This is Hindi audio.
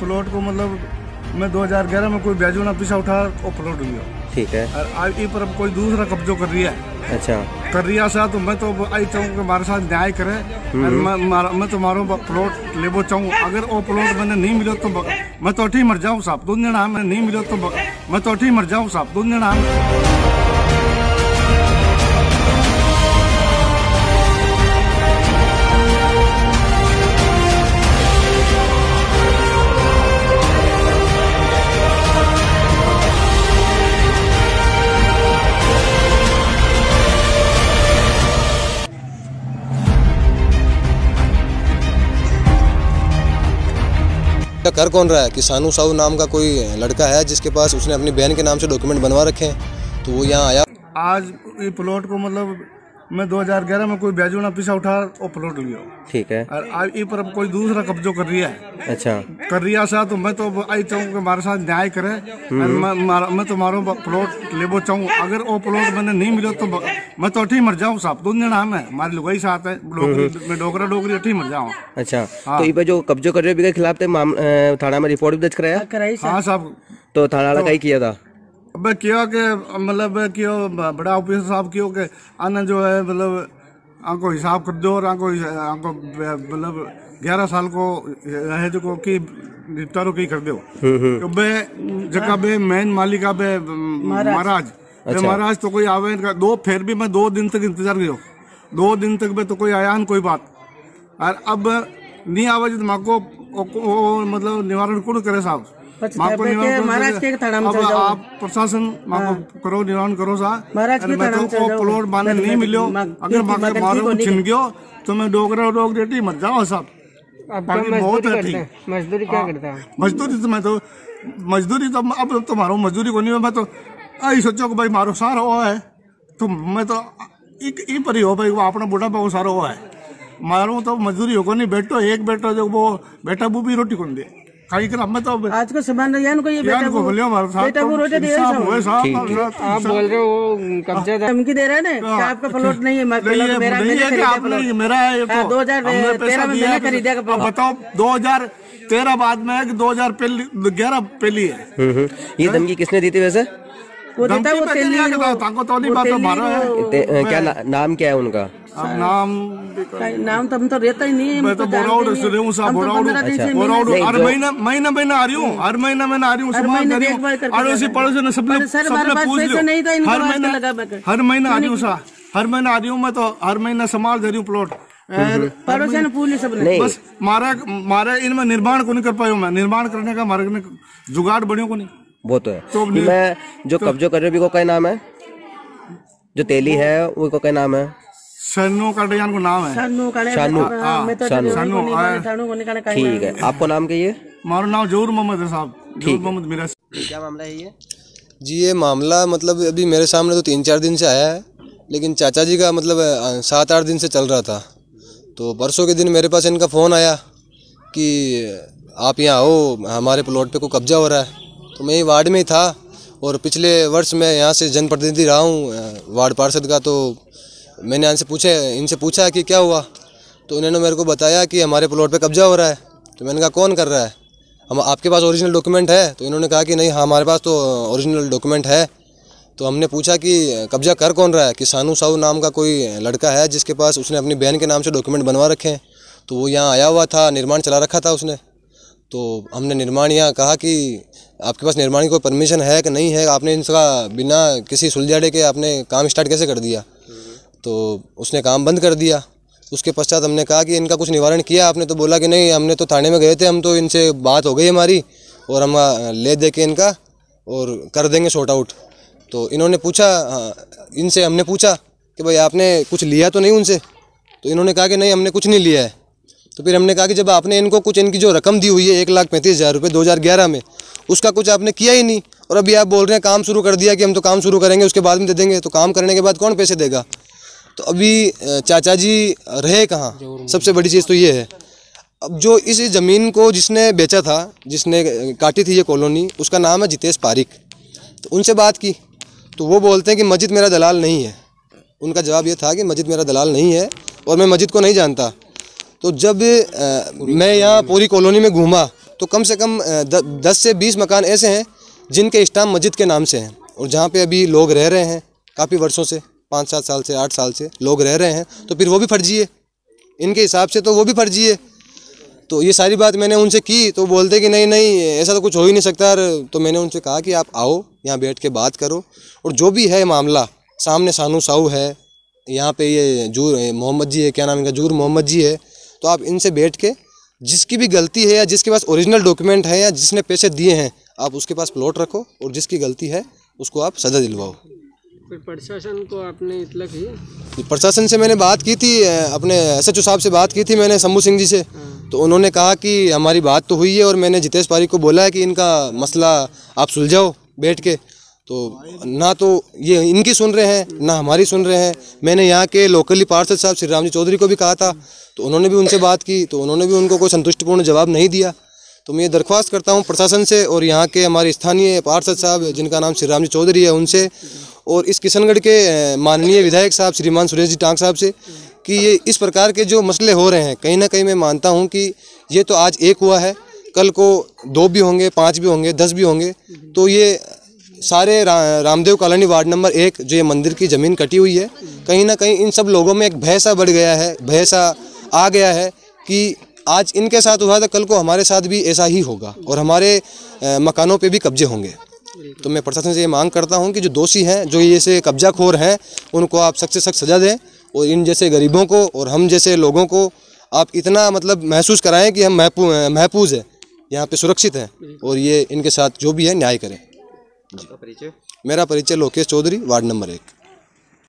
प्लॉट को मतलब मैं 2011 में कोई ब्याजू ना पीछा उठा वो प्लॉट लिया। ठीक है। और आज ये पर कोई दूसरा कब्जो कर रही है। अच्छा। कर रिया सा तो मैं तो आई चाहूँ कि हमारे साथ न्याय करे और मैं तुम्हारो प्लॉट लेबो चाहूँ। अगर वो प्लॉट मैंने नहीं मिलो तो मैं तो अठी मर जाऊँ साहब। दो जना मैं नहीं मिलो तो मैं तो अठी मर जाऊँ साहब। दो जना कर कौन रहा है कि सानू साहू नाम का कोई लड़का है जिसके पास उसने अपनी बहन के नाम से डॉक्यूमेंट बनवा रखे हैं, तो वो यहाँ आया। आज ये प्लॉट को मतलब मैं 2011 में कोई ब्याजू ना पीछा उठा वो प्लॉट लिया। ठीक है। और आज ये पर कोई दूसरा कब्जो कर रही है। अच्छा। कर रिया सा तो मैं तो आई चाहूँ कि हमारे साथ न्याय करे और मैं तुम्हारो प्लॉट लेबो चाहूँ। अगर वो प्लॉट मैंने नहीं मिलो तो मैं तो अठी मर जाऊँ साहब। दो जना मैं हमारी लुगाई साथ है मैं डोगरा अठी मर जाऊँ। अच्छा। तो ये जो कब्जो कर रहे हो के खिलाफ थाना में रिपोर्ट भी दर्ज कराया? हाँ साहब। तो थाना वाला क्या किया था? अब क्यों के मतलब क्यों बड़ा ऑफिसर साहब क्यों के आना जो है मतलब आंको हिसाब कर दो और आंको मतलब 11 साल को है जो को की निपटारो की कर दो। तो बे जगह बे मेन मालिका बे महाराज महाराज तो कोई आवे दो फिर भी मैं 2 दिन तक इंतजार किया। 2 दिन तक बे तो कोई आया न कोई बात। और अब नहीं आवे तो माको मतलब निवारण कौन करे साहब? महाराज के थाना में चल जाओ। आप प्रशासन करो निवारण करो साहब। महाराज के थाना में चल जाओ। प्लॉट बांधने नहीं मिलो अगर मारो छिन गयो तो मैं डोगरा मर जाओ साहब। बहुत है। मजदूरी क्या करता है? मजदूरी तो अब तुम्हारो मजदूरी को नहीं। मैं तो आई सोचो कि भाई मारो सारा वो है तो मैं तो एक पर ही हो भाई वो अपना बुढ़ा वो सारा वो है मारो तो मजदूरी हो को नहीं। बेटो एक बेटो जो वो बेटा वो भी रोटी कौन दे खाई कर। मैं तो आज को सामान को ये बेटा को बोलियो बेटा वो रोटी दे आप बोल रहे हो कब्जा धमकी दे रहे हैं ना कि आपका प्लॉट नहीं है। मेरा 2013 में मैंने खरीदा। बताओ 2013 बाद में 2011 पहली है। ये धमकी किसने दी थी वैसे? वो देता वो क्या नाम क्या है उनका? नाम तो हम तो रहता ही नहीं। मैं तो बोराउड से रहूं साहब। बोराउड हर महीना मैं आ रही हूँ। हर महीना मैं आ रही हूँ। अड़ोसी पड़ोसी ने सबने पूछ लिया। हर महीना आ रही हूँ साहब। हर महीना आ रही हूँ मैं तो हर महीना संभाल दे रही हूँ प्लॉट। पड़ोसी ने पूछ लिया सबने। बस मारा इनमें निर्माण को नहीं कर पाया। मैं निर्माण करने का हमारे में जुगाड़ बढ़ियों को नहीं। वो तो है। तो मैं जो कब्जो कर रहे हो क्या नाम है? जो तेली है वो को क्या नाम है? शानू का को नाम है। शानू। ठीक है। आपको नाम क्या है? हमारा नाम जहूर मोहम्मद है साहब। जहूर मोहम्मद मेरा। क्या मामला है ये? जी ये मामला मतलब अभी मेरे सामने तो 3-4 दिन से आया है, लेकिन चाचा जी का मतलब 7-8 दिन से चल रहा था। तो परसों के दिन मेरे पास इनका फ़ोन आया कि आप यहाँ आओ, हमारे प्लॉट पे कोई कब्जा हो रहा है। तो मैं ये वार्ड में ही था और पिछले वर्ष मैं यहाँ से जनप्रतिनिधि रहा हूँ वार्ड पार्षद का। तो मैंने इनसे पूछा कि क्या हुआ, तो इन्होंने मेरे को बताया कि हमारे प्लॉट पे कब्जा हो रहा है। तो मैंने कहा कौन कर रहा है, हम आपके पास ओरिजिनल डॉक्यूमेंट है? तो इन्होंने कहा कि नहीं हमारे पास तो ओरिजिनल डॉक्यूमेंट है। तो हमने पूछा कि कब्जा कर कौन रहा है, कि सानू साहू नाम का कोई लड़का है जिसके पास उसने अपनी बहन के नाम से डॉक्यूमेंट बनवा रखे हैं। तो वो यहाँ आया हुआ था, निर्माण चला रखा था उसने। तो हमने निर्माण यहाँ कहा कि आपके पास निर्माण की कोई परमिशन है कि नहीं है, आपने इनका बिना किसी सुलझाड़े के आपने काम स्टार्ट कैसे कर दिया? तो उसने काम बंद कर दिया। उसके पश्चात हमने कहा कि इनका कुछ निवारण किया आपने? तो बोला कि नहीं, हमने तो थाने में गए थे, हम तो इनसे बात हो गई हमारी और हम ले दे के इनका और कर देंगे सॉर्ट आउट। तो इन्होंने पूछा, इनसे हमने पूछा कि भाई आपने कुछ लिया तो नहीं उनसे? तो इन्होंने कहा कि नहीं हमने कुछ नहीं लिया है। तो फिर हमने कहा कि जब आपने इनको कुछ इनकी जो रकम दी हुई है 1,35,000 रुपये 2011 में, उसका कुछ आपने किया ही नहीं और अभी आप बोल रहे हैं काम शुरू कर दिया कि हम तो काम शुरू करेंगे उसके बाद में दे देंगे। तो काम करने के बाद कौन पैसे देगा? तो अभी चाचा जी रहे कहाँ? सबसे बड़ी चीज़ तो ये है। अब जो इस ज़मीन को जिसने बेचा था, जिसने काटी थी ये कॉलोनी, उसका नाम है जितेश पारिक। तो उनसे बात की तो वो बोलते हैं कि मस्जिद मेरा दलाल नहीं है। उनका जवाब ये था कि मस्जिद मेरा दलाल नहीं है और मैं मस्जिद को नहीं जानता। तो जब मैं यहाँ पूरी कॉलोनी में घूमा तो कम से कम 10 से 20 मकान ऐसे हैं जिनके स्टाम्प मस्जिद के नाम से हैं, और जहाँ पे अभी लोग रह रहे हैं काफ़ी वर्षों से, 5-7 साल से, 8 साल से लोग रह रहे हैं, तो फिर वो भी फर्जी है इनके हिसाब से, तो वो भी फर्जी है। तो ये सारी बात मैंने उनसे की तो बोलते कि नहीं नहीं ऐसा तो कुछ हो ही नहीं सकता। तो मैंने उनसे कहा कि आप आओ यहाँ बैठ के बात करो, और जो भी है मामला सामने सानू साहू है, यहाँ पे ये जूर मोहम्मद जी है, क्या नाम इनका, जूर मोहम्मद जी है, तो आप इनसे बैठ के जिसकी भी गलती है या जिसके पास ओरिजिनल डॉक्यूमेंट है या जिसने पैसे दिए हैं आप उसके पास प्लॉट रखो, और जिसकी गलती है उसको आप सजा दिलवाओ। फिर प्रशासन को आपने इतला की? प्रशासन से मैंने बात की थी, अपने SHO साहब से बात की थी मैंने, शंभू सिंह जी से। तो उन्होंने कहा कि हमारी बात तो हुई है, और मैंने जितेश पारी को बोला है कि इनका मसला आप सुलझाओ बैठ के। तो ना तो ये इनकी सुन रहे हैं ना हमारी सुन रहे हैं। मैंने यहाँ के लोकली पार्षद साहब श्री राम जी चौधरी को भी कहा था, तो उन्होंने भी उनसे बात की, तो उन्होंने भी उनको कोई संतुष्टिपूर्ण जवाब नहीं दिया। तो मैं ये दरख्वास्त करता हूँ प्रशासन से और यहाँ के हमारे स्थानीय पार्षद साहब जिनका नाम श्री राम जी चौधरी है उनसे, और इस किशनगढ़ के माननीय विधायक साहब श्रीमान सुरेश जी टांग साहब से, कि ये इस प्रकार के जो मसले हो रहे हैं, कहीं ना कहीं मैं मानता हूँ कि ये तो आज एक हुआ है, कल को 2 भी होंगे, 5 भी होंगे, 10 भी होंगे। तो ये सारे रामदेव कॉलोनी वार्ड नंबर 1 जो ये मंदिर की ज़मीन कटी हुई है, कहीं ना कहीं इन सब लोगों में एक भय सा बढ़ गया है, भय सा आ गया है कि आज इनके साथ हुआ था, कल को हमारे साथ भी ऐसा ही होगा और हमारे मकानों पे भी कब्जे होंगे। तो मैं प्रशासन से ये मांग करता हूँ कि जो दोषी हैं, जो ये से कब्जाखोर हैं, उनको आप सख्त से सख्त सज़ा दें, और इन जैसे गरीबों को और हम जैसे लोगों को आप इतना मतलब महसूस कराएं कि हम महफूज है, यहाँ पे सुरक्षित हैं, और ये इनके साथ जो भी है न्याय करें। जी। मेरा परिचय लोकेश चौधरी, वार्ड नंबर 1।